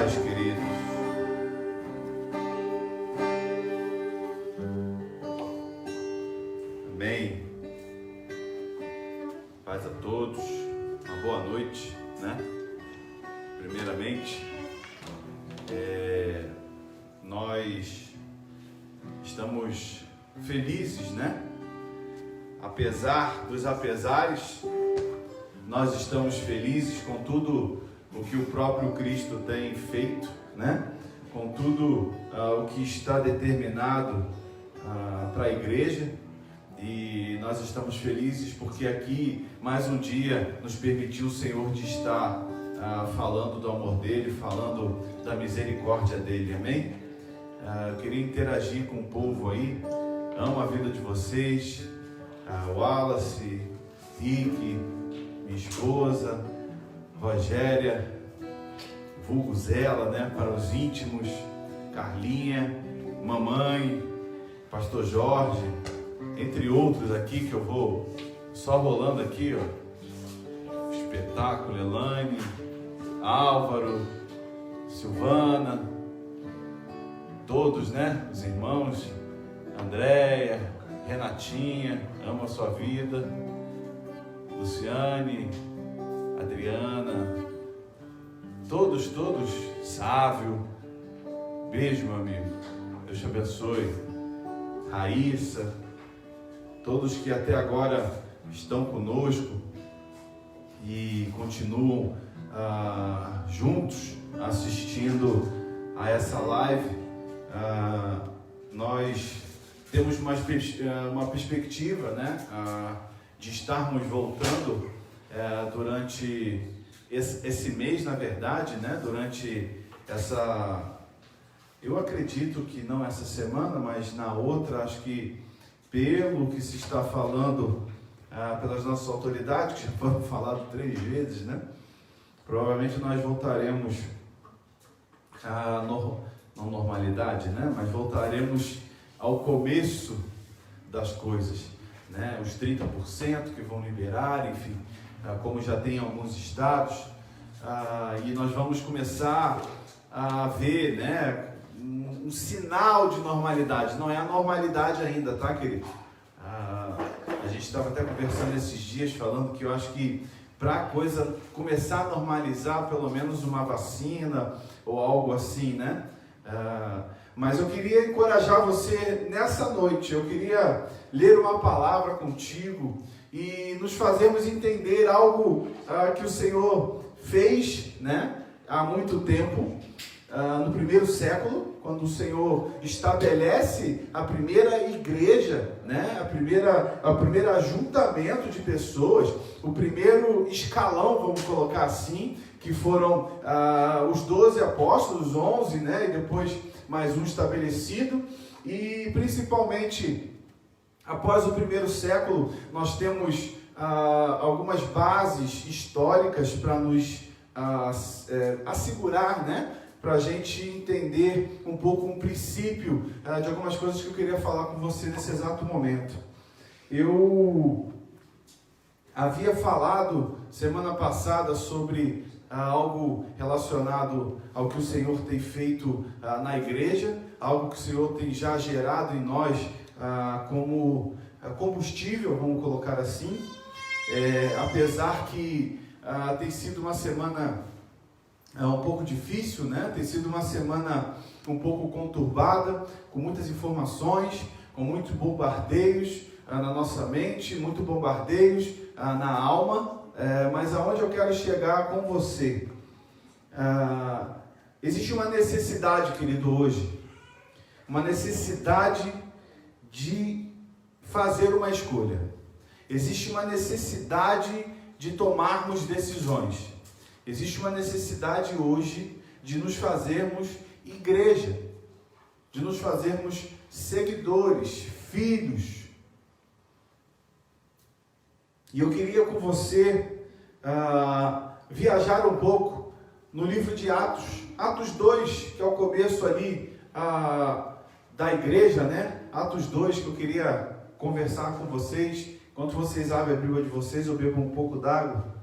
paz, queridos. Amém. Paz a todos. Uma boa noite, né? Primeiramente, nós estamos felizes, né? Apesar dos apesares, nós estamos felizes com tudo o que o próprio Cristo tem feito, né? Com tudo o que está determinado para a igreja, e nós estamos felizes porque aqui mais um dia nos permitiu o Senhor de estar falando do amor dele, falando da misericórdia dele, amém? Eu queria interagir com o povo aí. Amo a vida de vocês, Wallace, Rick, minha esposa, Rogéria, vulgo Zela, né, para os íntimos, Carlinha, mamãe, pastor Jorge, entre outros aqui que eu vou só rolando aqui, ó. Espetáculo, Elaine, Álvaro, Silvana, todos, né, os irmãos, Andréia, Renatinha, amo a sua vida, Luciane, Adriana, todos, Sávio, beijo, meu amigo, Deus te abençoe, Raíssa, todos que até agora estão conosco e continuam juntos assistindo a essa live. Nós temos uma perspectiva, né, de estarmos voltando durante esse mês, na verdade, né, durante eu acredito que não essa semana, mas na outra, acho que pelo que se está falando pelas nossas autoridades, que já foram falado 3 vezes, né, provavelmente nós voltaremos não normalidade, né, mas voltaremos ao começo das coisas, né, os 30% que vão liberar, enfim, como já tem em alguns estados, e nós vamos começar a ver, né, um sinal de normalidade. Não é a normalidade ainda, tá, querido? A gente estava até conversando esses dias, falando que eu acho que para a coisa começar a normalizar, pelo menos uma vacina ou algo assim, né? Mas eu queria encorajar você nessa noite. Eu queria ler uma palavra contigo e nos fazermos entender algo que o Senhor fez, né, há muito tempo, no primeiro século, quando o Senhor estabelece a primeira igreja, né, o primeiro ajuntamento de pessoas, o primeiro escalão, vamos colocar assim, que foram os 12 apóstolos, 11, né, e depois mais um estabelecido, e principalmente após o primeiro século, nós temos algumas bases históricas para nos assegurar, né, para a gente entender um pouco um princípio de algumas coisas que eu queria falar com você nesse exato momento. Eu havia falado semana passada sobre algo relacionado ao que o Senhor tem feito na igreja, algo que o Senhor tem já gerado em nós como combustível, vamos colocar assim, apesar que tem sido uma semana um pouco difícil, né? Tem sido uma semana um pouco conturbada, com muitas informações, com muitos bombardeios na nossa mente, muitos bombardeios na alma, mas aonde eu quero chegar com você? Existe uma necessidade, querido, hoje, uma necessidade de fazer uma escolha. Existe uma necessidade de tomarmos decisões. Existe uma necessidade hoje de nos fazermos igreja, de nos fazermos seguidores, filhos. E eu queria com você viajar um pouco no livro de Atos, Atos 2, que é o começo ali da igreja, né? Atos 2, que eu queria conversar com vocês. Enquanto vocês abrem a Bíblia de vocês, eu bebo um pouco d'água.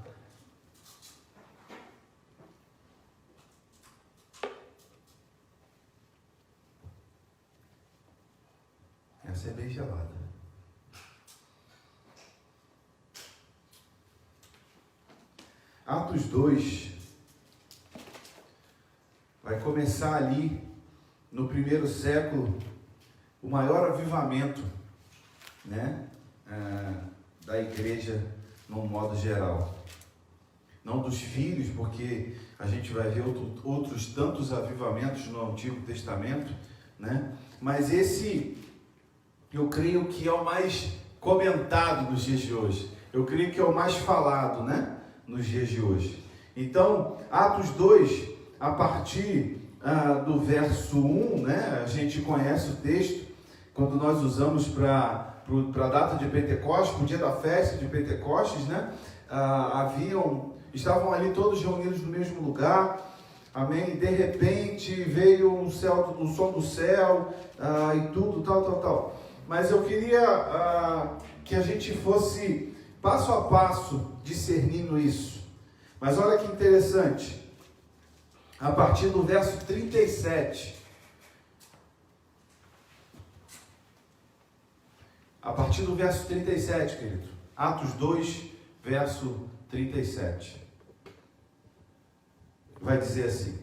Essa é bem gelada. Atos 2 vai começar ali no primeiro século o maior avivamento, né, da igreja num modo geral. Não dos filhos, porque a gente vai ver outros tantos avivamentos no Antigo Testamento, né? Mas esse, eu creio que é o mais comentado nos dias de hoje. Eu creio que é o mais falado, né, nos dias de hoje. Então, Atos 2, a partir do verso 1, né, a gente conhece o texto, quando nós usamos para a data de Pentecostes, para o dia da festa de Pentecostes, né, estavam ali todos reunidos no mesmo lugar, amém? De repente veio um som do céu, e tudo, tal. Mas eu queria que a gente fosse passo a passo discernindo isso. Mas olha que interessante, a partir do verso 37, querido, Atos 2, verso 37, vai dizer assim: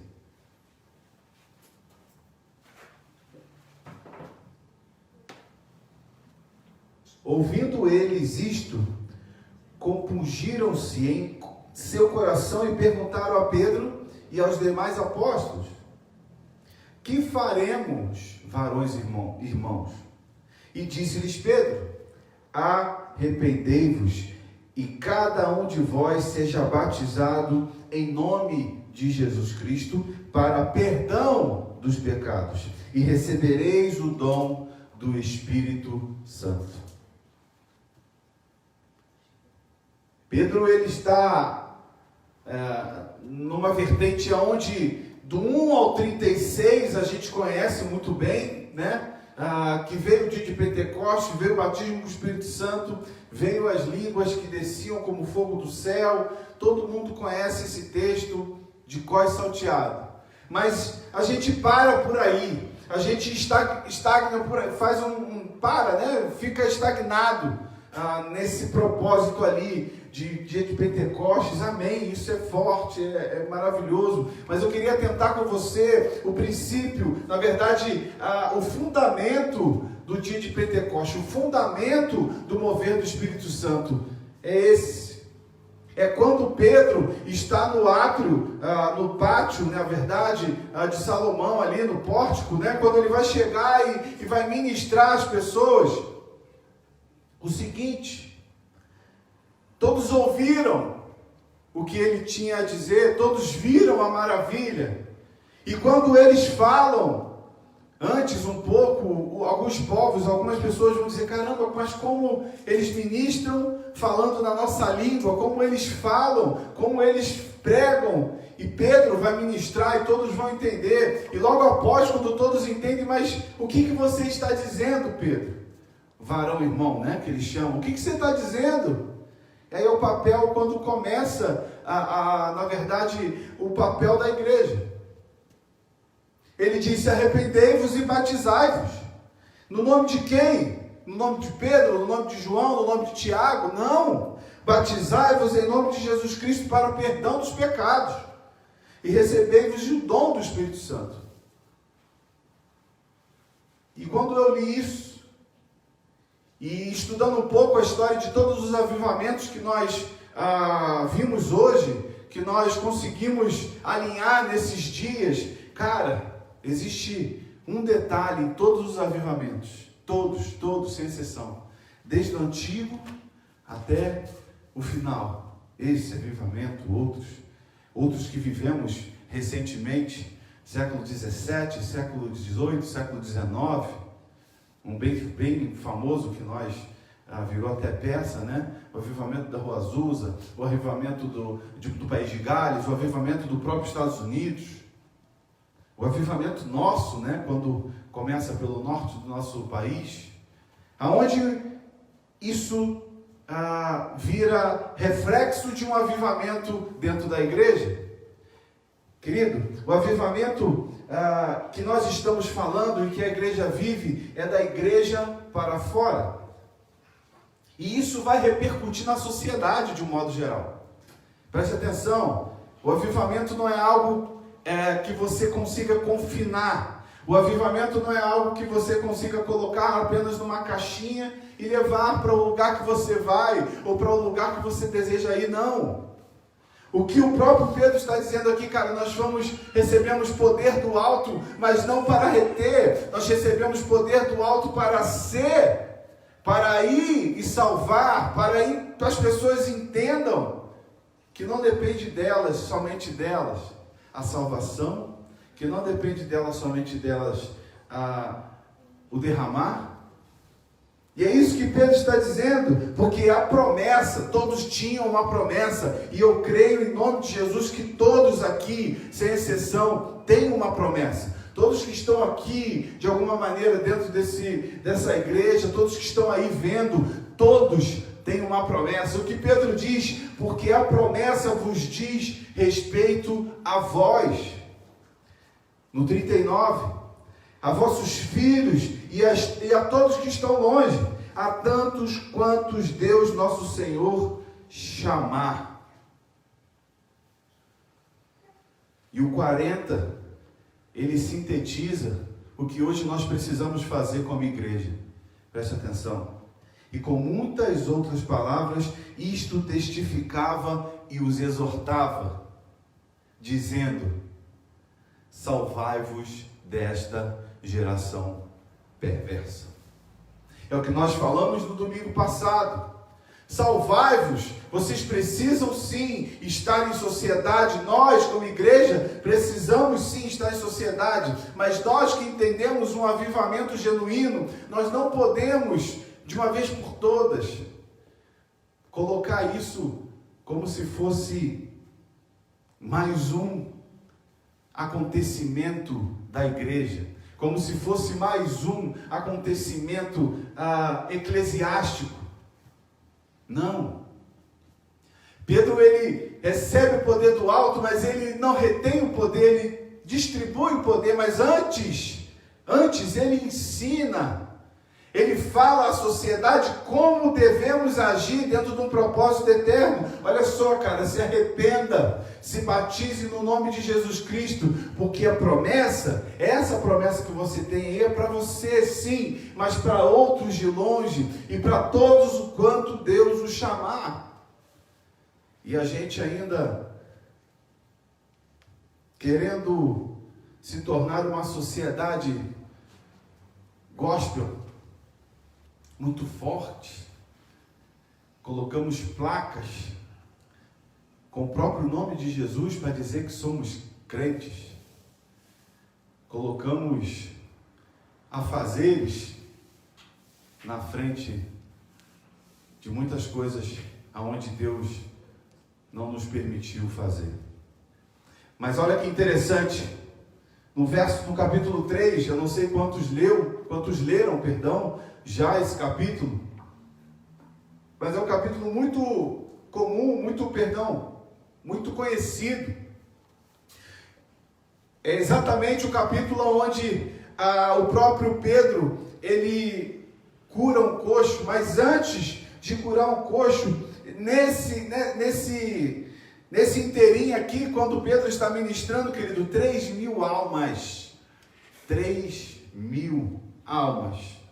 ouvindo eles isto, compungiram-se em seu coração e perguntaram a Pedro e aos demais apóstolos: que faremos, varões irmãos? E disse-lhes Pedro: arrependei-vos e cada um de vós seja batizado em nome de Jesus Cristo para perdão dos pecados, e recebereis o dom do Espírito Santo. Pedro, ele está numa vertente onde do 1 ao 36 a gente conhece muito bem, né? Que veio o dia de Pentecostes, veio o batismo com o Espírito Santo, veio as línguas que desciam como fogo do céu. Todo mundo conhece esse texto de cós salteado. Mas a gente para por aí, a gente estagna por aí, fica estagnado nesse propósito ali de dia de Pentecostes. Amém, isso é forte, é maravilhoso, mas eu queria tentar com você o princípio, na verdade, o fundamento do dia de Pentecostes, o fundamento do mover do Espírito Santo é esse. É quando Pedro está no átrio, no pátio, na verdade, de Salomão, ali no pórtico, né? Quando ele vai chegar e vai ministrar às pessoas o seguinte: todos ouviram o que ele tinha a dizer, todos viram a maravilha. E quando eles falam, antes um pouco, alguns povos, algumas pessoas vão dizer: caramba, mas como eles ministram falando na nossa língua, como eles falam, como eles pregam. E Pedro vai ministrar e todos vão entender. E logo após, quando todos entendem: mas o que você está dizendo, Pedro? Varão irmão, né, que eles chamam. O que você está dizendo? E aí é o papel, quando começa, na verdade, o papel da igreja. Ele disse: arrependei-vos e batizai-vos. No nome de quem? No nome de Pedro? No nome de João? No nome de Tiago? Não! Batizai-vos em nome de Jesus Cristo para o perdão dos pecados, e recebei-vos o dom do Espírito Santo. E quando eu li isso, e estudando um pouco a história de todos os avivamentos que nós vimos hoje, que nós conseguimos alinhar nesses dias, cara, existe um detalhe em todos os avivamentos, todos sem exceção, desde o antigo até o final. Esse avivamento, outros que vivemos recentemente, século XVII, século XVIII, século XIX, um bem famoso que nós virou até peça, né? O avivamento da Rua Azusa, o avivamento do País de Gales, o avivamento do próprio Estados Unidos, o avivamento nosso, né? Quando começa pelo norte do nosso país, aonde isso vira reflexo de um avivamento dentro da igreja. Querido, o avivamento que nós estamos falando e que a igreja vive é da igreja para fora. E isso vai repercutir na sociedade de um modo geral. Preste atenção, o avivamento não é algo que você consiga confinar. O avivamento não é algo que você consiga colocar apenas numa caixinha e levar para o lugar que você vai, ou para o lugar que você deseja ir, não. O que o próprio Pedro está dizendo aqui, cara, nós recebemos poder do alto, mas não para reter, nós recebemos poder do alto para ser, para ir e salvar, para que as pessoas entendam que não depende delas, somente delas, a salvação, que não depende delas, somente delas, o derramar. E é isso que Pedro está dizendo, porque a promessa, todos tinham uma promessa, e eu creio em nome de Jesus que todos aqui, sem exceção, têm uma promessa. Todos que estão aqui, de alguma maneira, dentro dessa igreja, todos que estão aí vendo, todos têm uma promessa. O que Pedro diz, porque a promessa vos diz respeito a vós. No 39, a vossos filhos e a todos que estão longe, a tantos quantos Deus nosso Senhor chamar. E o 40, ele sintetiza o que hoje nós precisamos fazer como igreja. Preste atenção. E com muitas outras palavras, isto testificava e os exortava, dizendo: salvai-vos desta geração perversa. É o que nós falamos no domingo passado. Salvai-vos, vocês precisam sim estar em sociedade, nós como igreja precisamos sim estar em sociedade, mas nós que entendemos um avivamento genuíno, nós não podemos, de uma vez por todas, colocar isso como se fosse mais um acontecimento da igreja, como se fosse mais um acontecimento eclesiástico. Não. Pedro, ele recebe o poder do alto, mas ele não retém o poder, ele distribui o poder, mas antes ele ensina. Ele fala à sociedade como devemos agir dentro de um propósito eterno. Olha só, cara, se arrependa, se batize no nome de Jesus Cristo, porque a promessa, essa promessa que você tem aí é para você sim, mas para outros de longe e para todos o quanto Deus os chamar. E a gente ainda querendo se tornar uma sociedade gospel, muito forte, colocamos placas com o próprio nome de Jesus para dizer que somos crentes, colocamos afazeres na frente de muitas coisas aonde Deus não nos permitiu fazer. Mas olha que interessante, no capítulo 3, eu não sei quantos leram, já esse capítulo, mas é um capítulo muito comum, muito conhecido. É exatamente o capítulo onde o próprio Pedro, ele cura um coxo, mas antes de curar um coxo, nesse inteirinho aqui, quando Pedro está ministrando, querido, 3.000 almas, 3.000 almas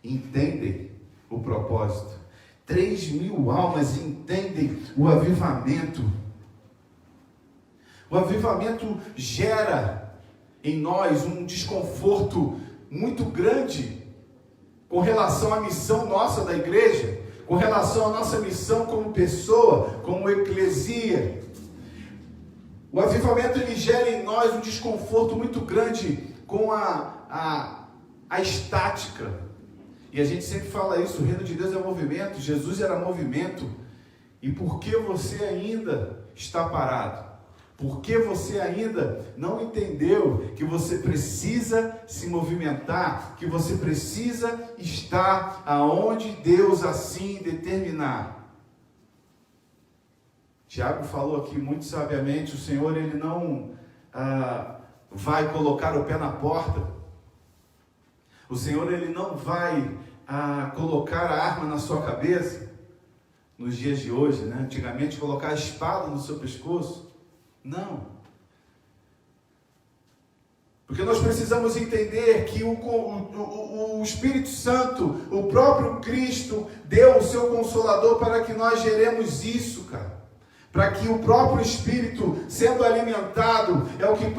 entendem o propósito, 3.000 almas entendem o avivamento. O avivamento gera em nós um desconforto muito grande com relação à missão nossa da igreja, com relação à nossa missão como pessoa, como eclesia. O avivamento, ele gera em nós um desconforto muito grande com a estática. E a gente sempre fala isso, o reino de Deus é movimento, Jesus era movimento. E por que você ainda está parado? Por que você ainda não entendeu que você precisa se movimentar, que você precisa estar aonde Deus assim determinar? Tiago falou aqui muito sabiamente, o Senhor, ele não vai colocar o pé na porta. O Senhor, Ele não vai colocar a arma na sua cabeça, nos dias de hoje, né? Antigamente, colocar a espada no seu pescoço. Não. Porque nós precisamos entender que o Espírito Santo, o próprio Cristo, deu o seu Consolador para que nós geremos isso, cara. Para que o próprio Espírito, sendo alimentado, é o que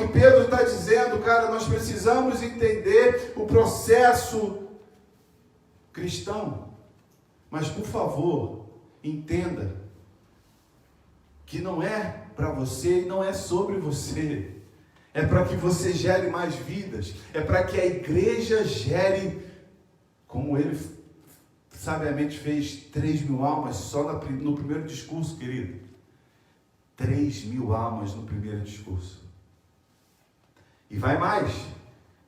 Pedro está dizendo, cara, nós precisamos entender o processo cristão. Mas, por favor, entenda que não é para você e não é sobre você. É para que você gere mais vidas. É para que a igreja gere, como ele sabiamente fez, 3.000 almas só no primeiro discurso, querido. 3.000 almas no primeiro discurso. E vai mais.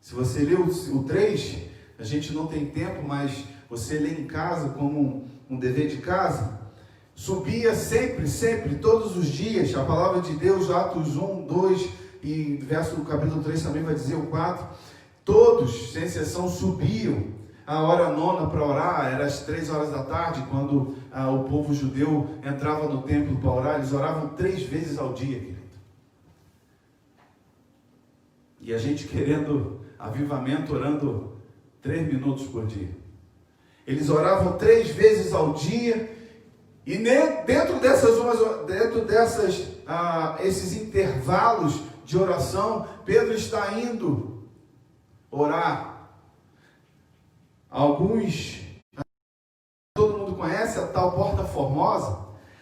Se você lê o 3, a gente não tem tempo, mas você lê em casa como um dever de casa. Subia sempre, todos os dias, a palavra de Deus, Atos 1, 2... e verso do capítulo 3 também vai dizer o 4, todos, sem exceção, subiam a hora nona para orar, era às 3 horas da tarde, quando o povo judeu entrava no templo para orar, eles oravam 3 vezes ao dia, querido. E a gente querendo avivamento, orando 3 minutos por dia. Eles oravam 3 vezes ao dia, e dentro esses intervalos de oração, Pedro está indo orar. Todo mundo conhece a tal Porta Formosa.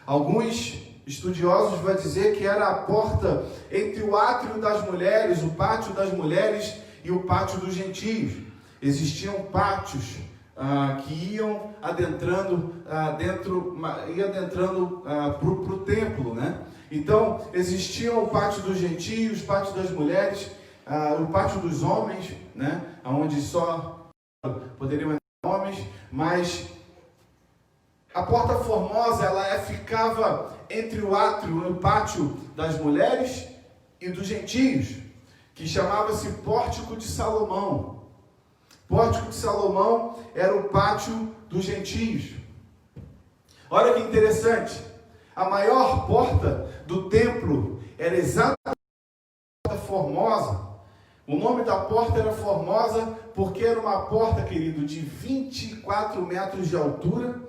Alguns estudiosos vão dizer que era a porta entre o átrio das mulheres, o pátio das mulheres e o pátio dos gentios. Existiam pátios que iam adentrando para o templo, né? Então, existia o pátio dos gentios, o pátio das mulheres, o pátio dos homens, né? Onde só poderiam entrar homens, mas a Porta Formosa, ela ficava entre o átrio e o pátio das mulheres e dos gentios, que chamava-se Pórtico de Salomão. Pórtico de Salomão era o pátio dos gentios. Olha que interessante, a maior porta do templo era exatamente a Porta Formosa. O nome da porta era Formosa porque era uma porta, querido, de 24 metros de altura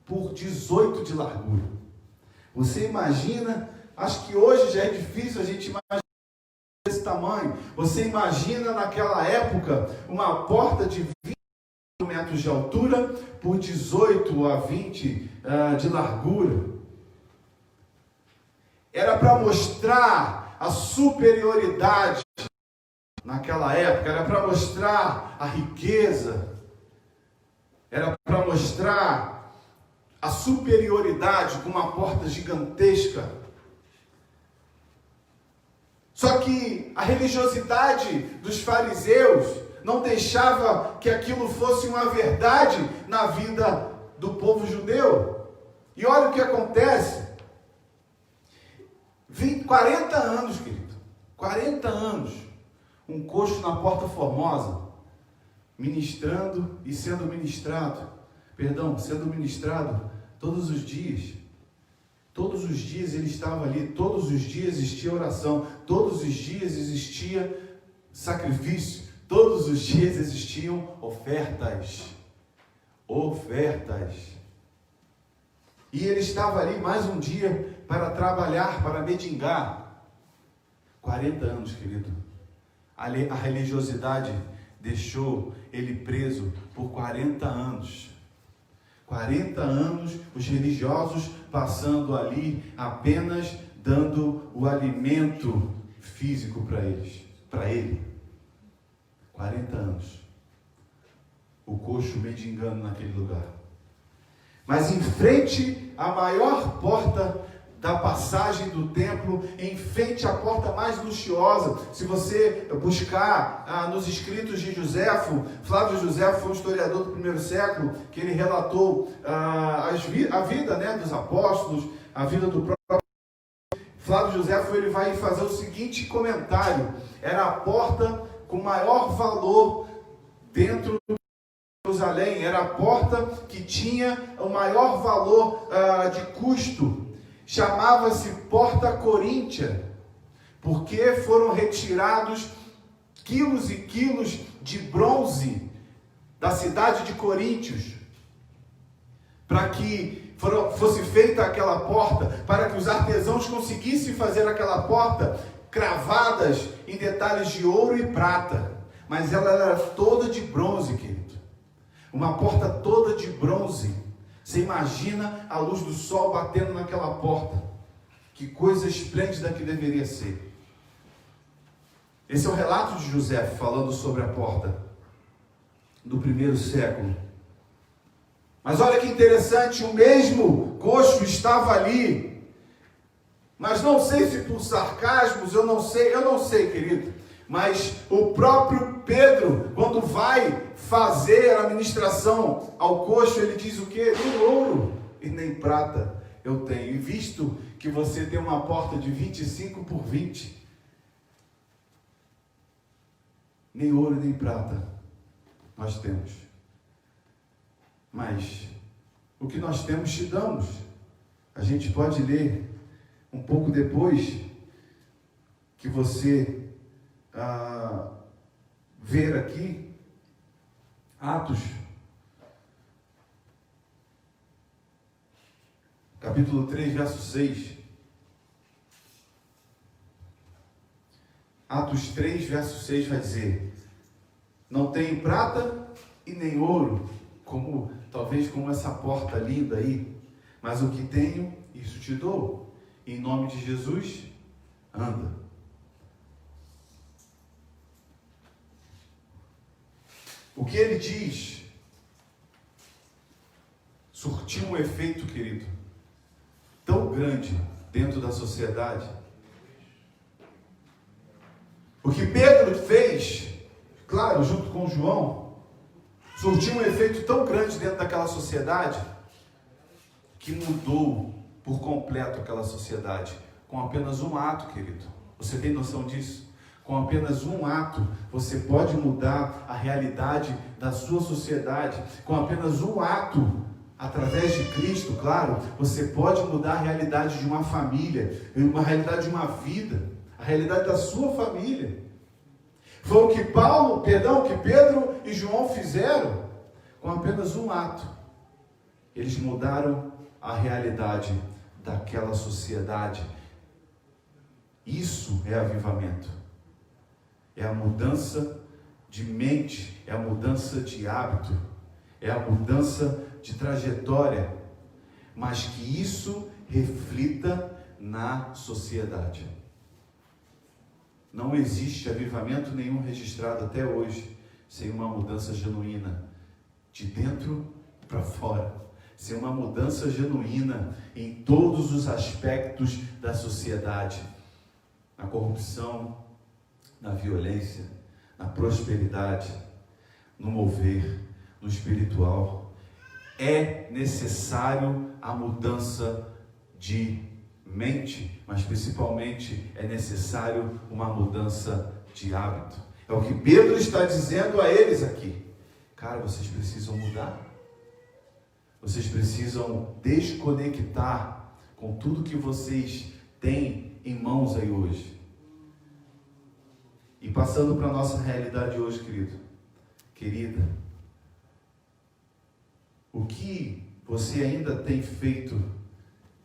por 18 de largura. Você imagina, acho que hoje já é difícil a gente imaginar desse tamanho. Você imagina naquela época uma porta de 24 metros de altura por 18 a 20 de largura. Era para mostrar a superioridade naquela época, era para mostrar a riqueza, era para mostrar a superioridade com uma porta gigantesca. Só que a religiosidade dos fariseus não deixava que aquilo fosse uma verdade na vida do povo judeu. E olha o que acontece. 40 anos, querido, 40 anos, um coxo na Porta Formosa, sendo ministrado todos os dias. Todos os dias ele estava ali, todos os dias existia oração, todos os dias existia sacrifício, todos os dias existiam ofertas. E ele estava ali mais um dia para trabalhar, para mendigar. 40 anos, querido. A religiosidade deixou ele preso por 40 anos. 40 anos os religiosos passando ali apenas dando o alimento físico para ele. 40 anos. O coxo mendigando naquele lugar. Mas em frente à maior porta da passagem do templo, em frente à porta mais luxuosa, se você buscar nos escritos de Joséfo, Flávio Joséfo foi um historiador do primeiro século, que ele relatou a vida, né, dos apóstolos, a vida do próprio. Flávio Joséfo, ele vai fazer o seguinte comentário: era a porta com maior valor dentro de Jerusalém, era a porta que tinha o maior valor de custo, chamava-se Porta Coríntia, porque foram retirados quilos e quilos de bronze da cidade de Coríntios, para que fosse feita aquela porta, para que os artesãos conseguissem fazer aquela porta cravadas em detalhes de ouro e prata, mas ela era toda de bronze, querido, uma porta toda de bronze. Você imagina a luz do sol batendo naquela porta, que coisa esplêndida que deveria ser. Esse é o relato de José falando sobre a porta do primeiro século. Mas olha que interessante, o mesmo coxo estava ali, mas não sei se por sarcasmos, eu não sei, querido, mas o próprio Pedro, quando vai fazer a ministração ao coxo, ele diz o quê? Nem ouro e nem prata eu tenho, e visto que você tem uma porta de 25 por 20, nem ouro nem prata nós temos, mas o que nós temos te damos. A gente pode ler um pouco depois que você ver aqui Atos capítulo 3, verso 6. Atos 3, verso 6 vai dizer: não tenho prata e nem ouro, talvez como essa porta linda aí, mas o que tenho, isso te dou. Em nome de Jesus, anda. O que ele diz surtiu um efeito, querido, tão grande dentro da sociedade. O que Pedro fez, claro, junto com João, surtiu um efeito tão grande dentro daquela sociedade, que mudou por completo aquela sociedade, com apenas um ato, querido. Você tem noção disso? Com apenas um ato, você pode mudar a realidade da sua sociedade. Com apenas um ato, através de Cristo, claro, você pode mudar a realidade de uma família, uma realidade de uma vida, a realidade da sua família. Foi o que que Pedro e João fizeram. Com apenas um ato, eles mudaram a realidade daquela sociedade. Isso é avivamento. É a mudança de mente, é a mudança de hábito, é a mudança de trajetória, mas que isso reflita na sociedade. Não existe avivamento nenhum registrado até hoje sem uma mudança genuína, de dentro para fora, sem uma mudança genuína em todos os aspectos da sociedade, na corrupção, na violência, na prosperidade, no mover, no espiritual. É necessário a mudança de mente, mas principalmente é necessário uma mudança de hábito. É o que Pedro está dizendo a eles aqui. Cara, vocês precisam mudar. Vocês precisam desconectar com tudo que vocês têm em mãos aí hoje. E passando para a nossa realidade hoje, querida, o que você ainda tem feito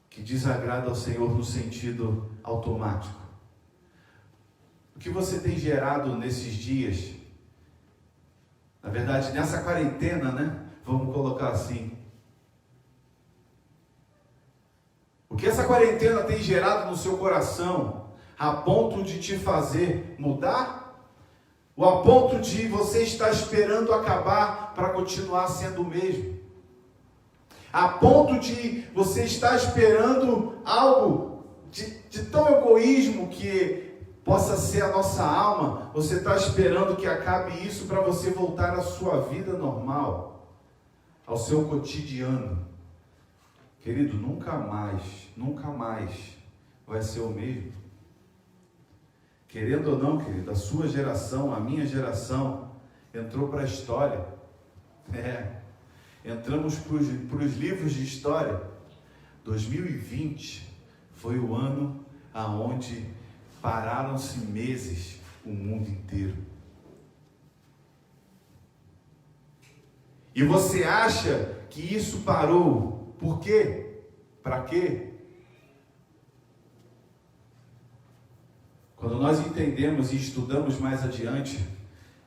que desagrada ao Senhor no sentido automático? O que você tem gerado nesses dias? Na verdade, nessa quarentena, né? Vamos colocar assim. O que essa quarentena tem gerado no seu coração, a ponto de te fazer mudar? Ou a ponto de você estar esperando acabar para continuar sendo o mesmo? A ponto de você estar esperando algo de tão egoísmo que possa ser a nossa alma, você está esperando que acabe isso para você voltar à sua vida normal, ao seu cotidiano. Querido, nunca mais vai ser o mesmo. Querendo ou não, querido, a sua geração, a minha geração, entrou para a história. Entramos para os livros de história. 2020 foi o ano aonde pararam-se meses o mundo inteiro. E você acha que isso parou? Por quê? Para quê? Quando nós entendemos e estudamos mais adiante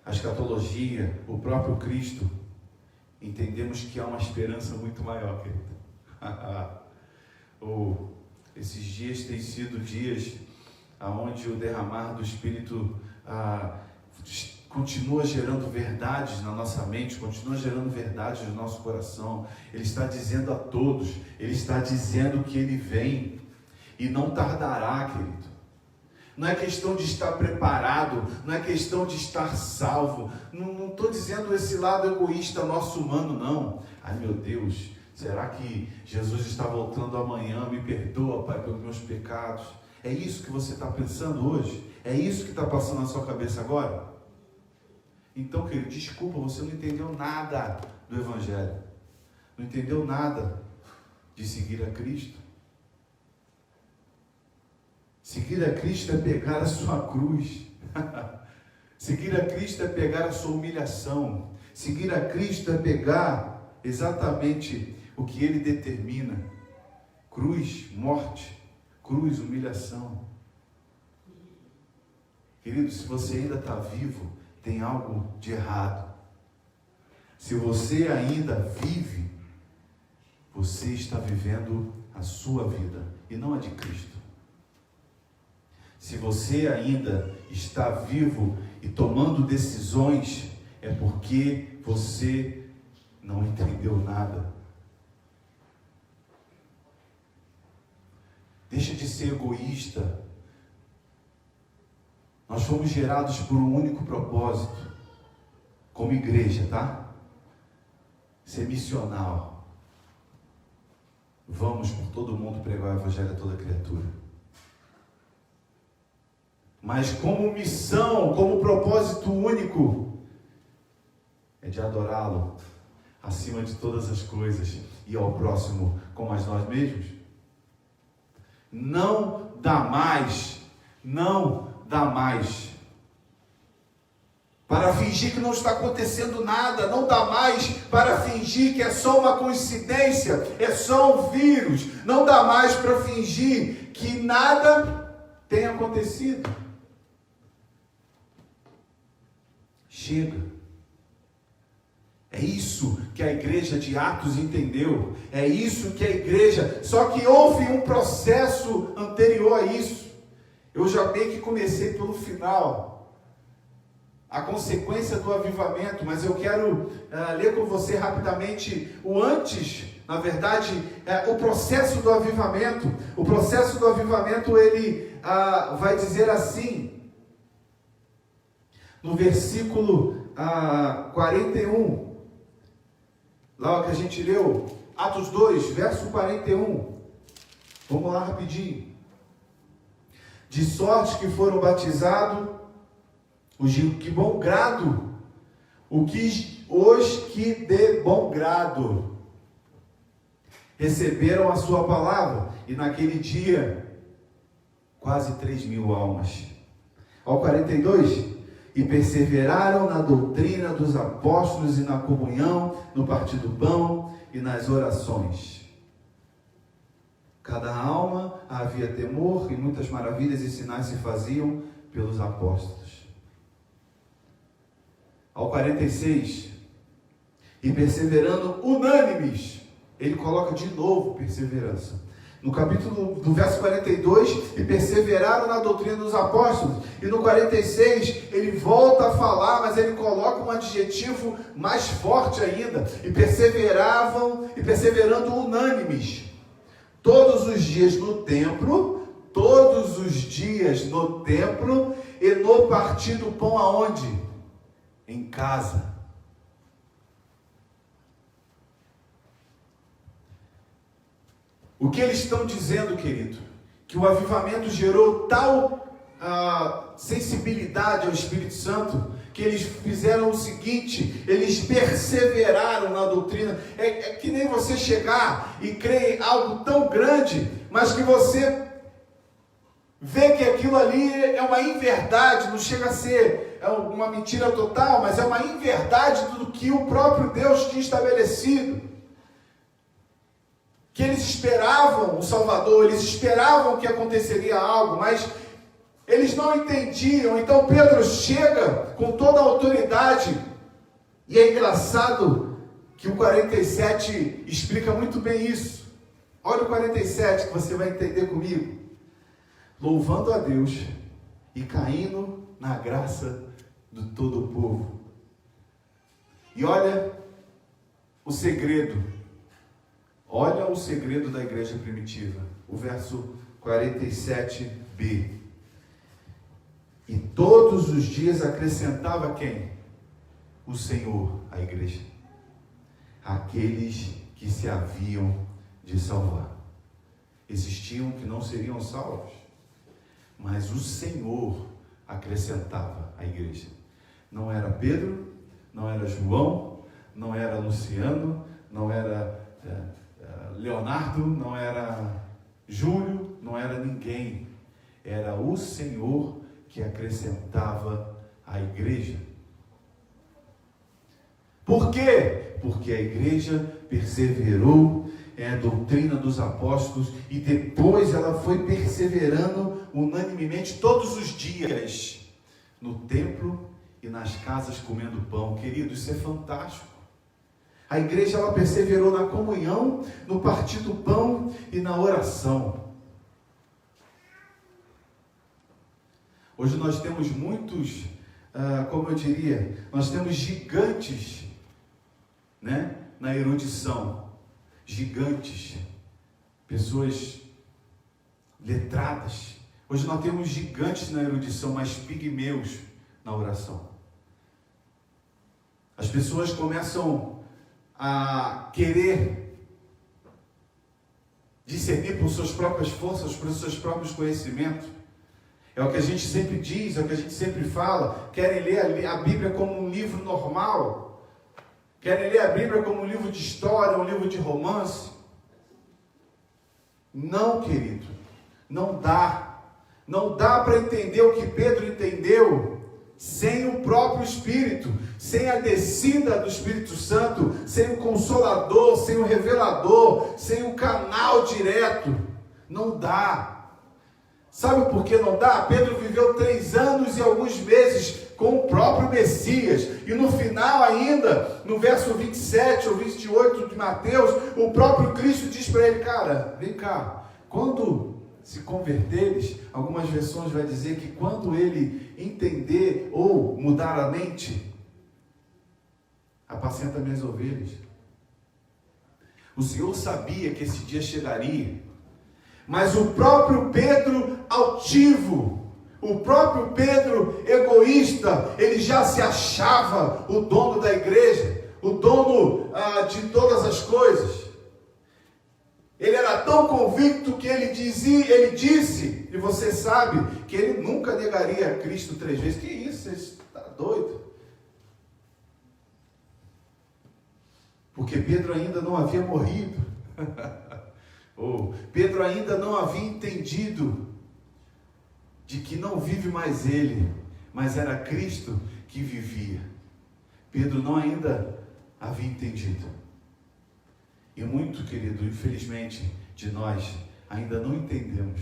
a escatologia, o próprio Cristo, entendemos que há uma esperança muito maior, querido. Esses dias têm sido dias onde o derramar do Espírito continua gerando verdades na nossa mente, continua gerando verdades no nosso coração. Ele está dizendo a todos, Ele está dizendo que Ele vem e não tardará, querido. Não é questão de estar preparado, não é questão de estar salvo. Não estou dizendo esse lado egoísta nosso humano, não. Ai meu Deus, será que Jesus está voltando amanhã? Me perdoa, Pai, pelos meus pecados. É isso que você está pensando hoje? É isso que está passando na sua cabeça agora? Então, querido, desculpa, você não entendeu nada do Evangelho. Não entendeu nada de seguir a Cristo. Seguir a Cristo é pegar a sua cruz. Seguir a Cristo é pegar a sua humilhação. Seguir a Cristo é pegar exatamente o que Ele determina. Cruz, morte. Cruz, humilhação. Querido, se você ainda está vivo, tem algo de errado. Se você ainda vive, você está vivendo a sua vida e não a de Cristo. Se você ainda está vivo e tomando decisões, é porque você não entendeu nada. Deixa de ser egoísta. Nós fomos gerados por um único propósito, como igreja, tá? Ser missional. Vamos por todo mundo pregar o Evangelho a toda criatura. Mas como missão, como propósito único, é de adorá-lo acima de todas as coisas e ao próximo como a nós mesmos. Não dá mais para fingir que não está acontecendo nada, não dá mais para fingir que é só uma coincidência, é só um vírus, não dá mais para fingir que nada tem acontecido. Chega. É isso que a igreja de Atos entendeu. É isso que a igreja... Só que houve um processo anterior a isso. Eu já bem que comecei pelo final. A consequência do avivamento. Mas eu quero ler com você rapidamente o antes. Na verdade, o processo do avivamento. O processo do avivamento, ele vai dizer assim... No versículo 41, lá o que a gente leu, Atos 2, verso 41. Vamos lá rapidinho. De sorte que foram batizados os de bom grado, os que de bom grado receberam a sua palavra, e naquele dia, quase 3.000 almas. Ao 42, e perseveraram na doutrina dos apóstolos e na comunhão, no partir do pão e nas orações. Cada alma havia temor, e muitas maravilhas e sinais se faziam pelos apóstolos. Ao 46, e perseverando unânimes, ele coloca de novo perseverança. No capítulo do verso 42, e perseveraram na doutrina dos apóstolos. E no 46, ele volta a falar, mas ele coloca um adjetivo mais forte ainda. E perseveravam, e perseverando unânimes. Todos os dias no templo, e no partir do pão aonde? Em casa. O que eles estão dizendo, querido? que o avivamento gerou tal sensibilidade ao Espírito Santo, que eles fizeram o seguinte: eles perseveraram na doutrina. É que nem você chegar e crer em algo tão grande, mas que você vê que aquilo ali é uma inverdade, não chega a ser uma mentira total, mas é uma inverdade do que o próprio Deus tinha estabelecido. Que eles esperavam o Salvador, eles esperavam que aconteceria algo, mas eles não entendiam. Então Pedro chega com toda a autoridade, e é engraçado que o 47 explica muito bem isso. Olha o 47 que você vai entender comigo. Louvando a Deus e caindo na graça de todo o povo. E olha o segredo. Olha o segredo da igreja primitiva. O verso 47b. E todos os dias acrescentava quem? O Senhor, à igreja. Aqueles que se haviam de salvar. Existiam que não seriam salvos, mas o Senhor acrescentava à igreja. Não era Pedro, não era João, não era Luciano, não era Leonardo, não era Júlio, não era ninguém. Era o Senhor que acrescentava à igreja. Por quê? Porque a igreja perseverou a doutrina dos apóstolos, e depois ela foi perseverando unanimemente todos os dias no templo e nas casas comendo pão. Querido, isso é fantástico. A igreja, ela perseverou na comunhão, no partir do pão e na oração. Hoje nós temos muitos, como eu diria, nós temos gigantes, né, na erudição. Gigantes, pessoas letradas. Hoje nós temos gigantes na erudição, mas pigmeus na oração. As pessoas começam a querer discernir por suas próprias forças, por seus próprios conhecimentos. É o que a gente sempre diz, é o que a gente sempre fala. Querem ler a Bíblia como um livro normal. Querem ler a Bíblia como um livro de história, um livro de romance. Não, querido. Não dá. Não dá para entender o que Pedro entendeu sem o próprio Espírito, sem a descida do Espírito Santo, sem o Consolador, sem o Revelador, sem o canal direto. Não dá. Sabe por que não dá? Pedro viveu 3 anos e alguns meses com o próprio Messias, e no final ainda, no verso 27 ou 28 de Mateus, o próprio Cristo diz para ele: cara, vem cá, quando se converteres, algumas versões vai dizer que quando ele entender ou mudar a mente, apacenta minhas ovelhas. O Senhor sabia que esse dia chegaria, mas o próprio Pedro altivo, o próprio Pedro egoísta, ele já se achava o dono da igreja, o dono de todas as coisas. Ele era tão convicto que ele disse, e você sabe, que ele nunca negaria a Cristo 3 vezes. Que isso, você está doido? Porque Pedro ainda não havia morrido. Pedro ainda não havia entendido de que não vive mais ele, mas era Cristo que vivia. Pedro não ainda havia entendido. E muito, querido, infelizmente, de nós ainda não entendemos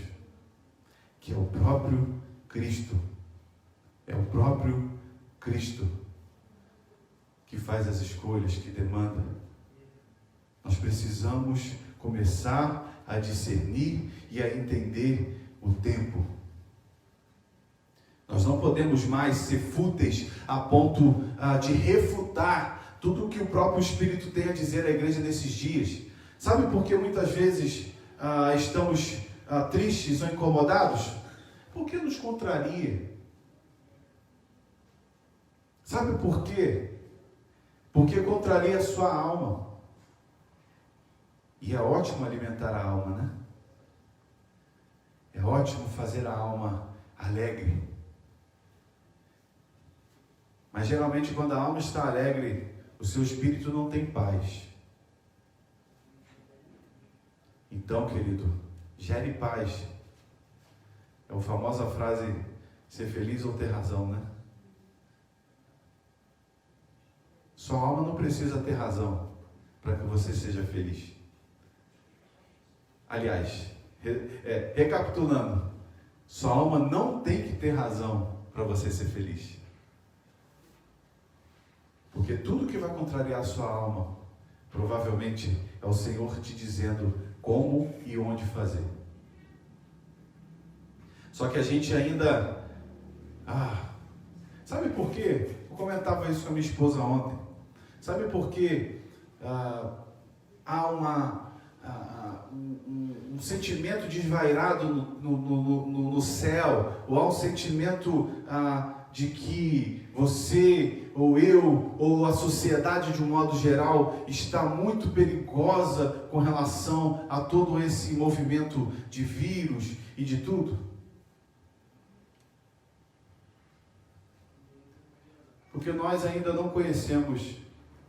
que é o próprio Cristo, que faz as escolhas, que demanda. Nós precisamos começar a discernir e a entender o tempo. Nós não podemos mais ser fúteis a ponto de refutar tudo o que o próprio Espírito tem a dizer à igreja nesses dias. Sabe por que muitas vezes estamos tristes ou incomodados? Porque nos contraria. Sabe por quê? Porque contraria a sua alma. E é ótimo alimentar a alma, né? É ótimo fazer a alma alegre. Mas geralmente quando a alma está alegre, o seu espírito não tem paz. Então, querido, gere paz. É a famosa frase, ser feliz ou ter razão, né? Sua alma não precisa ter razão para que você seja feliz. Aliás, recapitulando, sua alma não tem que ter razão para você ser feliz. Porque tudo que vai contrariar a sua alma, provavelmente é o Senhor te dizendo como e onde fazer. Só que a gente ainda... sabe por quê? Eu comentava isso com a minha esposa ontem. Sabe por quê? Há um sentimento desvairado no céu, ou há um sentimento de que você, ou eu, ou a sociedade de um modo geral, está muito perigosa com relação a todo esse movimento de vírus e de tudo? Porque nós ainda não conhecemos,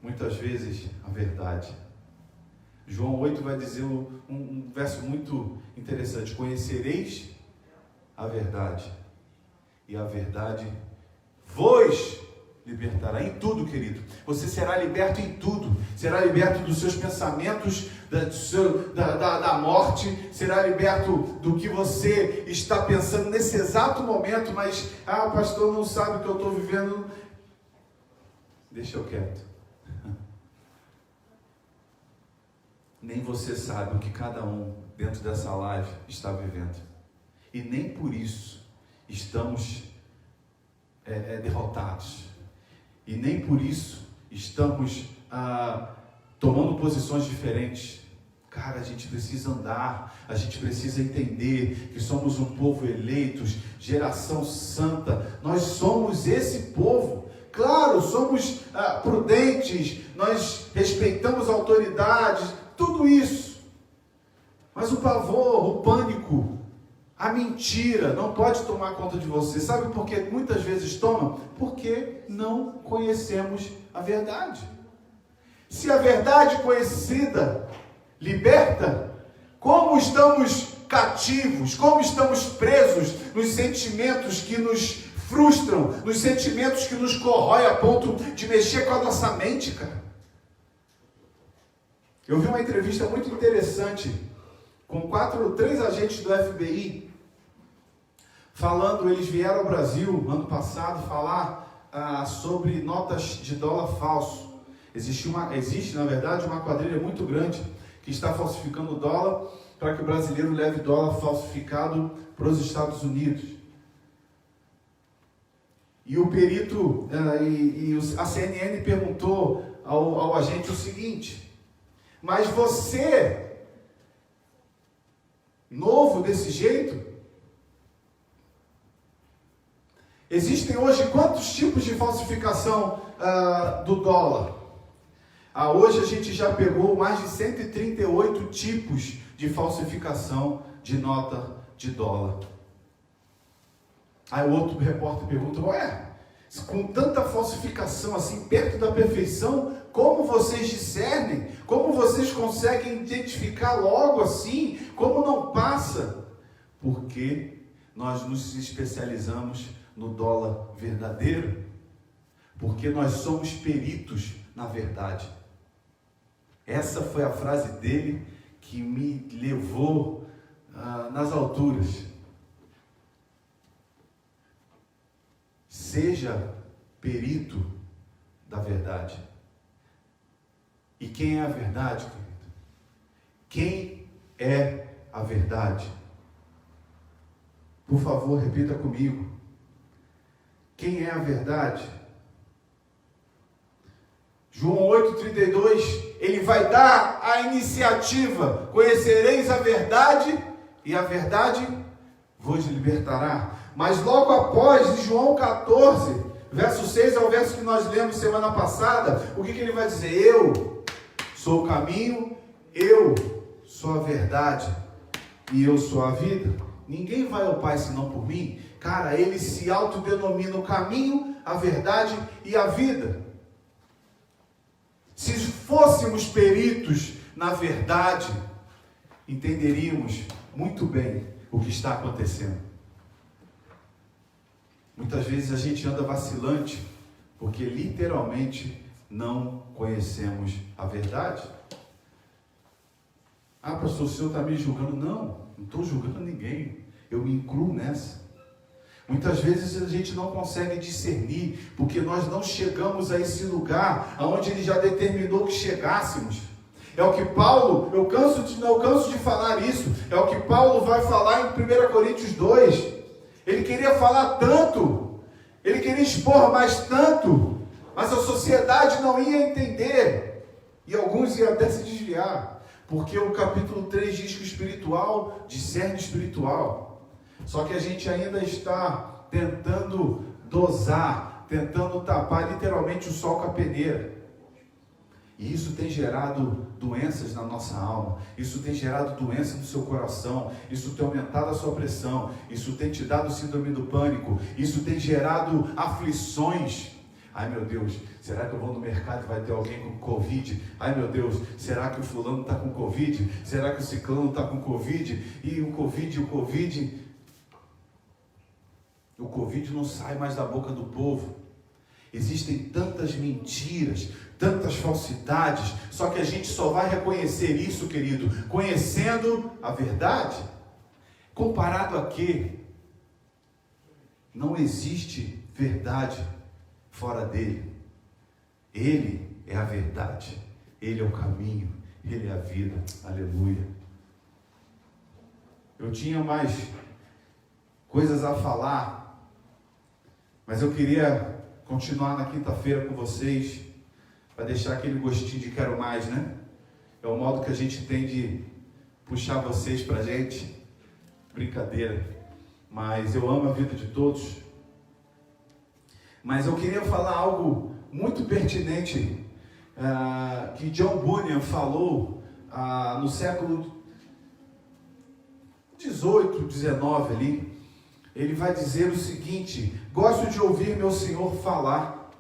muitas vezes, a verdade. João 8 vai dizer um verso muito interessante: conhecereis a verdade, e a verdade vos libertará. Em tudo, querido. Você será liberto em tudo. Será liberto dos seus pensamentos, da morte, será liberto do que você está pensando nesse exato momento, mas, o pastor não sabe o que eu estou vivendo. Deixa eu quieto. Nem você sabe o que cada um dentro dessa live está vivendo. E nem por isso estamos derrotados. E nem por isso estamos tomando posições diferentes. Cara, a gente precisa andar, a gente precisa entender que somos um povo eleitos, geração santa. Nós somos esse povo. Claro, somos prudentes, nós respeitamos autoridades, tudo isso. Mas o pavor, o pânico, a mentira não pode tomar conta de você. Sabe por que muitas vezes toma? Porque não conhecemos a verdade. Se a verdade conhecida liberta, como estamos cativos, como estamos presos nos sentimentos que nos frustram, nos sentimentos que nos corroem a ponto de mexer com a nossa mente, cara. Eu vi uma entrevista muito interessante com 3 agentes do FBI falando. Eles vieram ao Brasil ano passado falar sobre notas de dólar falso. Existe na verdade uma quadrilha muito grande que está falsificando o dólar para que o brasileiro leve dólar falsificado para os Estados Unidos. E o perito a CNN perguntou ao agente o seguinte: mas você, novo desse jeito, existem hoje quantos tipos de falsificação do dólar? Hoje a gente já pegou mais de 138 tipos de falsificação de nota de dólar. Aí o outro repórter pergunta: com tanta falsificação assim, perto da perfeição, como vocês discernem? Como vocês conseguem identificar logo assim? Como não passa? Porque nós nos especializamos no dólar verdadeiro. Porque nós somos peritos na verdade. Essa foi a frase dele que me levou nas alturas. Seja perito da verdade. E quem é a verdade, querido? Quem é a verdade? Por favor, repita comigo. Quem é a verdade? João 8,32, ele vai dar a iniciativa: conhecereis a verdade, e a verdade vos libertará. Mas logo após, em João 14, verso 6 é o verso que nós lemos semana passada, o que ele vai dizer? Eu sou o caminho, eu sou a verdade e eu sou a vida. ninguém vai ao Pai senão por mim. Cara, ele se autodenomina o caminho, a verdade e a vida. Se fôssemos peritos na verdade, entenderíamos muito bem o que está acontecendo. Muitas vezes a gente anda vacilante, porque literalmente não conhecemos a verdade. Ah, pastor, o senhor está me julgando? Não estou julgando ninguém, eu me incluo nessa. Muitas vezes a gente não consegue discernir, porque nós não chegamos a esse lugar onde ele já determinou que chegássemos. É o que Paulo, eu canso de falar isso, é o que Paulo vai falar em 1 Coríntios 2. Ele queria falar tanto, ele queria expor mais tanto, mas a sociedade não ia entender, e alguns iam até se desviar, porque o capítulo 3 diz que o espiritual discerne o espiritual. Só que a gente ainda está tentando dosar, tentando tapar literalmente o sol com a peneira. E isso tem gerado doenças na nossa alma, isso tem gerado doença no seu coração, isso tem aumentado a sua pressão, isso tem te dado síndrome do pânico, isso tem gerado aflições. Ai meu Deus, será que eu vou no mercado e vai ter alguém com Covid? Ai meu Deus, será que o fulano está com Covid? Será que o ciclano está com Covid? E o Covid não sai mais da boca do povo. Existem tantas mentiras, tantas falsidades, só que a gente só vai reconhecer isso, querido, conhecendo a verdade. Comparado a quê? Não existe verdade fora dele. Ele é a verdade, ele é o caminho, ele é a vida. Aleluia. Eu tinha mais coisas a falar, mas eu queria continuar na quinta-feira com vocês, para deixar aquele gostinho de quero mais, né? É o modo que a gente tem de puxar vocês para a gente. Brincadeira. Mas eu amo a vida de todos. Mas eu queria falar algo muito pertinente, que John Bunyan falou no século 18, 19 ali. Ele vai dizer o seguinte: gosto de ouvir meu Senhor falar,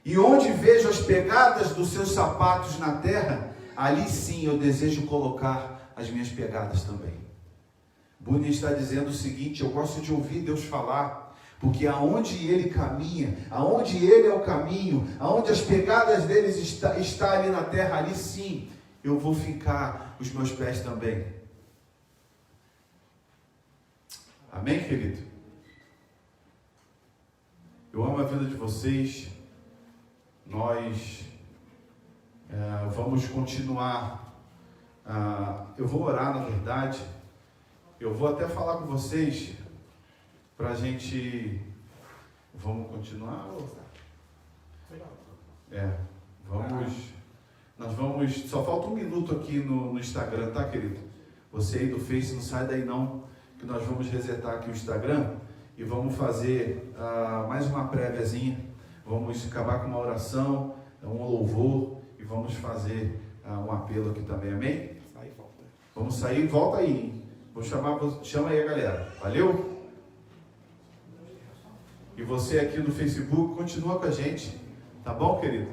e onde vejo as pegadas dos seus sapatos na terra, ali sim eu desejo colocar as minhas pegadas também. Bunyan está dizendo o seguinte: eu gosto de ouvir Deus falar, porque aonde Ele caminha, aonde Ele é o caminho, aonde as pegadas deles está ali na terra, ali sim eu vou fincar os meus pés também. Amém, querido? Eu amo a vida de vocês. Nós vamos continuar. Eu vou orar, na verdade. Eu vou até falar com vocês para a gente. Vamos continuar? Nós vamos. Só falta um minuto aqui no Instagram, tá, querido? Você aí do Face, não sai daí não, que nós vamos resetar aqui o Instagram e vamos fazer mais uma préviazinha. Vamos acabar com uma oração, um louvor, e vamos fazer um apelo aqui também, amém? Vamos sair, volta aí, hein? Chama aí a galera, valeu? E você aqui no Facebook, continua com a gente, tá bom, querido?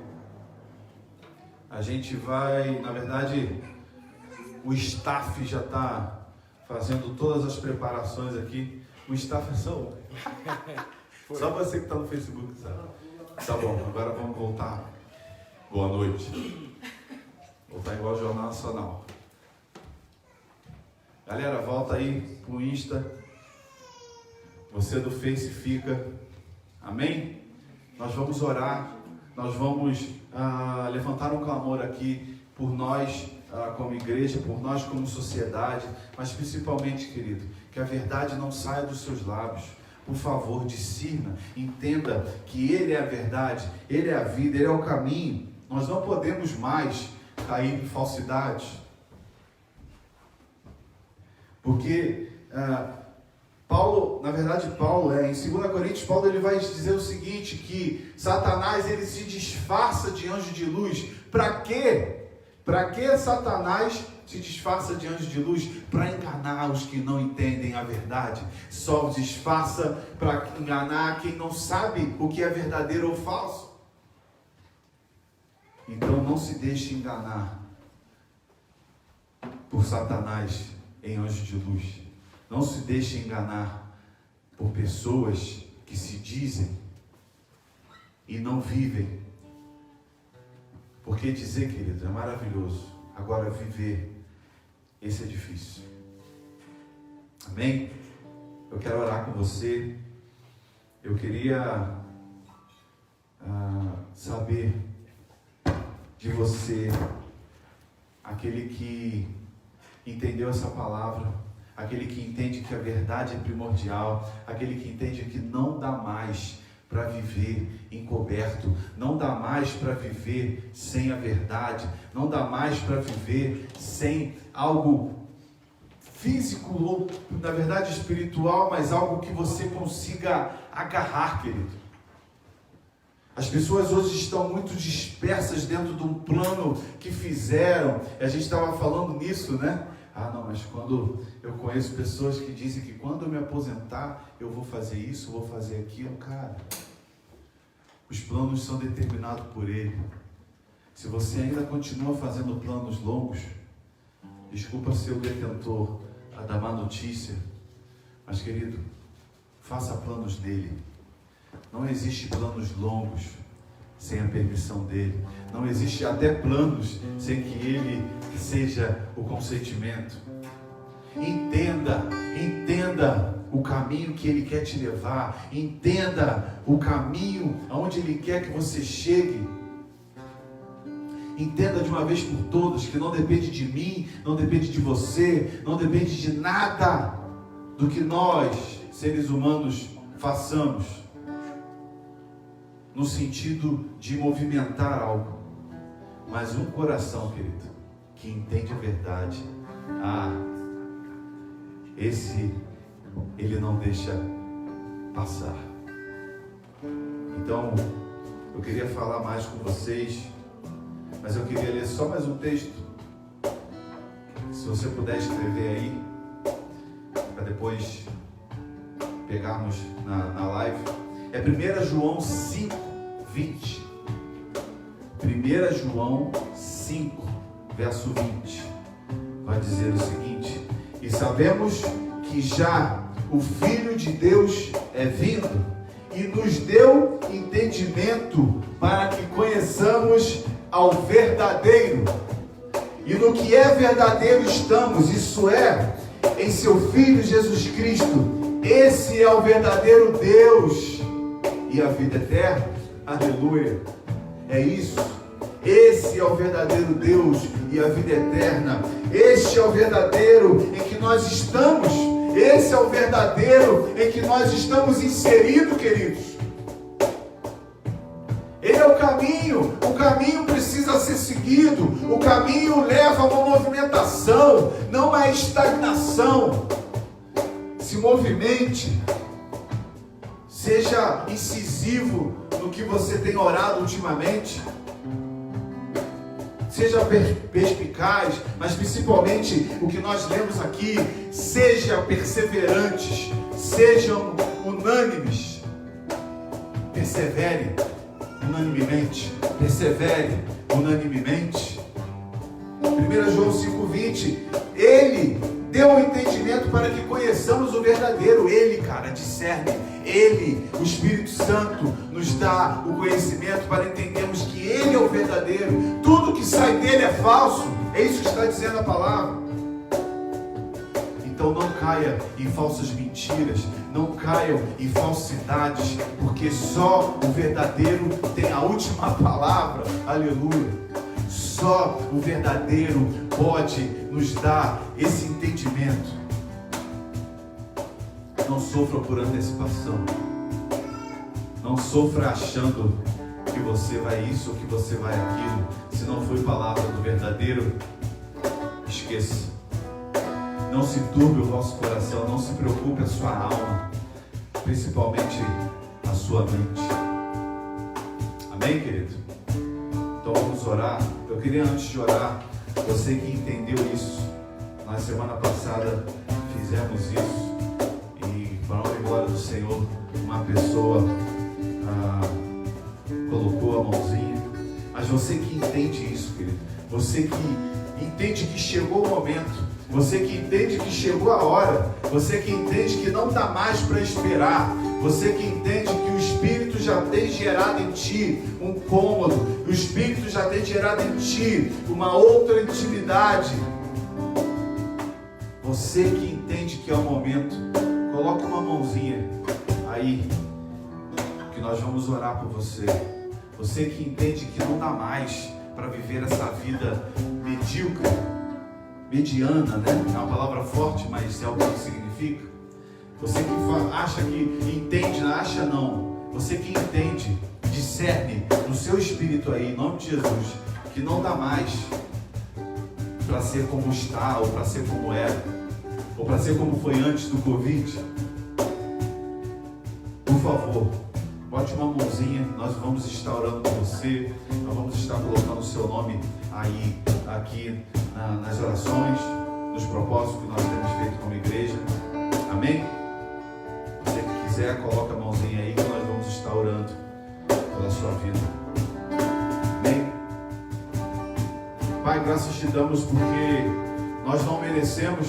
A gente vai, na verdade, o staff já está fazendo todas as preparações aqui. O staff é só um. Só você que está no Facebook, sabe? Tá bom, agora vamos voltar. Boa noite. Voltar igual ao Jornal Nacional. Galera, volta aí pro Insta. Você do Face fica. Amém? Nós vamos orar. Nós vamos levantar um clamor aqui por nós como igreja, por nós como sociedade, mas principalmente, querido, que a verdade não saia dos seus lábios. Por favor, discirna, entenda que Ele é a verdade, Ele é a vida, Ele é o caminho. Nós não podemos mais cair em falsidades. Porque Paulo, na verdade, em 2 Coríntios, Paulo ele vai dizer o seguinte, que Satanás ele se disfarça de anjo de luz. Para quê? Para que Satanás se disfarça de anjo de luz para enganar os que não entendem a verdade. Só disfarça para enganar quem não sabe o que é verdadeiro ou falso. Então não se deixe enganar por Satanás em anjo de luz. Não se deixe enganar por pessoas que se dizem e não vivem. Porque dizer, querido, é maravilhoso. Agora viver, esse é difícil. Amém? Eu quero orar com você. Eu queria saber de você, aquele que entendeu essa palavra, aquele que entende que a verdade é primordial, aquele que entende que não dá mais para viver encoberto, não dá mais para viver sem a verdade, não dá mais para viver sem algo físico ou, na verdade, espiritual, mas algo que você consiga agarrar, querido. As pessoas hoje estão muito dispersas dentro de um plano que fizeram. A gente estava falando nisso, né? Não, mas quando eu conheço pessoas que dizem que quando eu me aposentar, eu vou fazer isso, vou fazer aquilo. Cara, os planos são determinados por Ele. Se você ainda continua fazendo planos longos, desculpa ser o detentor da má notícia, mas, querido, faça planos nele. Não existe planos longos sem a permissão dele. Não existe até planos sem que ele seja o consentimento. Entenda o caminho que ele quer te levar. Entenda o caminho aonde ele quer que você chegue. Entenda de uma vez por todas que não depende de mim, não depende de você, não depende de nada do que nós, seres humanos, façamos, no sentido de movimentar algo, mas um coração, querido, que entende a verdade, esse ele não deixa passar. Então, eu queria falar mais com vocês, mas eu queria ler só mais um texto. Se você puder escrever aí, para depois pegarmos na live. É 1 João 5, 20. 1 João 5, verso 20. Vai dizer o seguinte: e sabemos que já o Filho de Deus é vindo e nos deu entendimento para que conheçamos ao verdadeiro. E no que é verdadeiro estamos, isso é, em seu Filho Jesus Cristo. Esse é o verdadeiro Deus e a vida eterna. Aleluia. É isso. Esse é o verdadeiro Deus e a vida eterna. Este é o verdadeiro em que nós estamos. Esse é o verdadeiro em que nós estamos inseridos, queridos. Ele é o caminho. O caminho precisa ser seguido. O caminho leva a uma movimentação, não a estagnação. Se movimente. Seja incisivo no que você tem orado ultimamente. Seja perspicaz, mas principalmente o que nós lemos aqui, seja perseverantes, sejam unânimes. Persevere unanimemente. Persevere unanimemente. 1 João 5,20. Ele deu o entendimento para que conheçamos o verdadeiro. Ele, cara, discerne. Ele, o Espírito Santo, nos dá o conhecimento para entendermos que Ele é o verdadeiro. Tudo que sai dele é falso. É isso que está dizendo a palavra. Então não caia em falsas mentiras, não caiam em falsidades, porque só o verdadeiro tem a última palavra. Aleluia. Só o verdadeiro pode nos dar esse entendimento. Não sofra por antecipação. Não sofra achando que você vai isso ou que você vai aquilo. Se não foi palavra do verdadeiro, esqueça. Não se turbe o vosso coração. Não se preocupe a sua alma, principalmente a sua mente. Amém, querido? Então vamos orar. Eu queria, antes de orar, Você que entendeu isso, na semana passada fizemos isso, e para a honra e glória do Senhor, uma pessoa colocou a mãozinha. Mas você que entende isso, querido, você que entende que chegou o momento, você que entende que chegou a hora, você que entende que não dá mais para esperar, você que entende que o Espírito já tem gerado em ti um cômodo, o Espírito já tem gerado em ti uma outra intimidade, você que entende que é o momento, coloque uma mãozinha aí, que nós vamos orar por você. Você que entende que não dá mais para viver essa vida medíocre, mediana, né? É uma palavra forte, mas é o que significa. Você que acha que entende, acha não. Você que entende, discerne no seu espírito aí, em nome de Jesus, que não dá mais para ser como está, ou para ser como era, ou para ser como foi antes do Covid. Por favor, bote uma mãozinha, nós vamos estar orando por você, nós vamos estar colocando o seu nome aí, aqui nas orações, nos propósitos que nós temos feito como igreja. Amém? Se você que quiser, coloca a mãozinha aí que nós vamos estar orando pela sua vida. Amém? Pai, graças te damos porque nós não merecemos.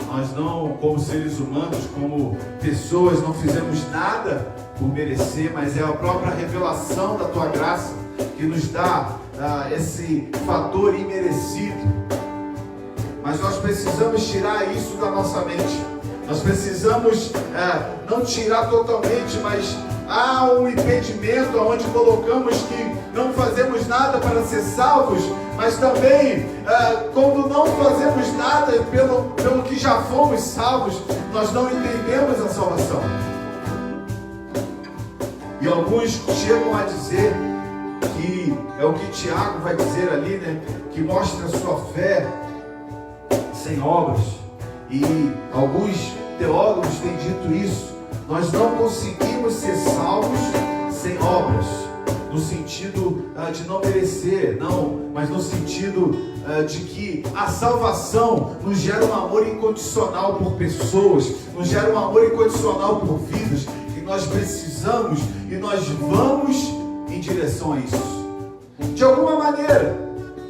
Nós não, como seres humanos, como pessoas, não fizemos nada por merecer, mas é a própria revelação da Tua graça que nos dá esse fator imerecido. Mas nós precisamos tirar isso da nossa mente. Nós precisamos não tirar totalmente, mas há um impedimento onde colocamos que não fazemos nada para ser salvos, mas também quando não fazemos nada pelo que já fomos salvos, nós não entendemos a salvação. E alguns chegam a dizer que é o que Tiago vai dizer ali, né? Que mostra a sua fé sem obras. E alguns teólogos têm dito isso. Nós não conseguimos ser salvos sem obras, no sentido de não merecer, não, mas no sentido de que a salvação nos gera um amor incondicional por pessoas, nos gera um amor incondicional por vidas, e nós precisamos e nós vamos em direção a isso. De alguma maneira,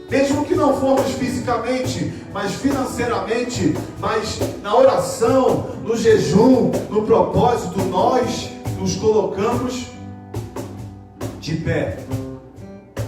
mesmo que não formos fisicamente, mas financeiramente, mas na oração, no jejum, no propósito, nós nos colocamos de pé,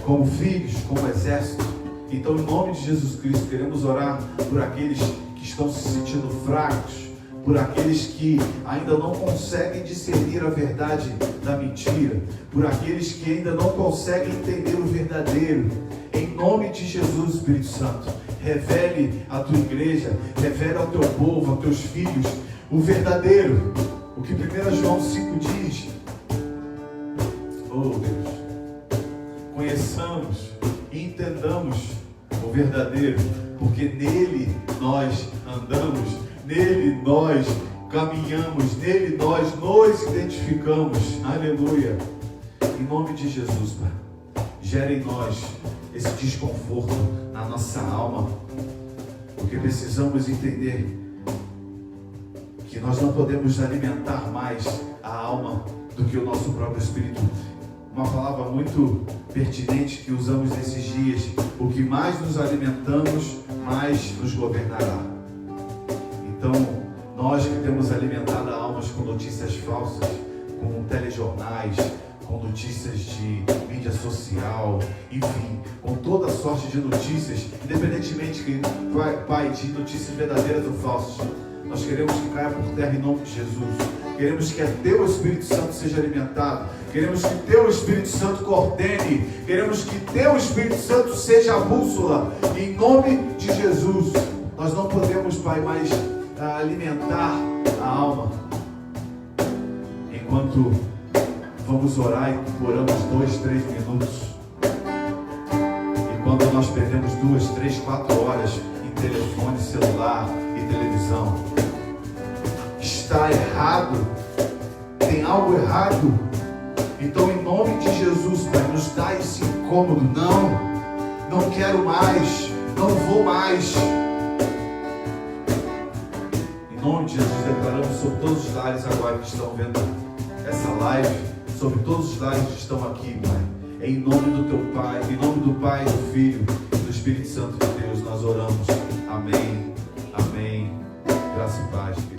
como filhos, como exército. Então, em nome de Jesus Cristo, queremos orar por aqueles que estão se sentindo fracos, por aqueles que ainda não conseguem discernir a verdade da mentira, por aqueles que ainda não conseguem entender o verdadeiro. Em nome de Jesus, Espírito Santo, revele à tua igreja, revele ao teu povo, aos teus filhos, o verdadeiro, o que 1 João 5 diz. Oh Deus, conheçamos e entendamos o verdadeiro, porque nele nós andamos, nele nós caminhamos, nele nós nos identificamos. Aleluia. Em nome de Jesus, Pai, gera em nós esse desconforto na nossa alma, porque precisamos entender que nós não podemos alimentar mais a alma do que o nosso próprio espírito. Uma palavra muito pertinente que usamos nesses dias: o que mais nos alimentamos, mais nos governará. Então, nós que temos alimentado almas com notícias falsas, com telejornais, com notícias de mídia social, enfim, com toda sorte de notícias, independentemente Pai, de notícias verdadeiras ou falsas, nós queremos que caia por terra em nome de Jesus. Queremos que Teu Espírito Santo seja alimentado. Queremos que Teu Espírito Santo coordene. Queremos que Teu Espírito Santo seja a bússola. Em nome de Jesus. Nós não podemos, Pai, mais alimentar a alma enquanto vamos orar e oramos 2, 3 minutos. E quando nós perdemos 2, 3, 4 horas em telefone, celular e televisão, está errado, tem algo errado. Então, em nome de Jesus, Pai, nos dá esse incômodo. Não quero mais, não vou mais. Em nome de Jesus, declaramos sobre todos os lares agora que estão vendo essa live, sobre todos os lares que estão aqui, Pai. Em nome do Teu Pai, em nome do Pai, do Filho, do Espírito Santo de Deus, nós oramos. Amém. Amém. Graça e paz.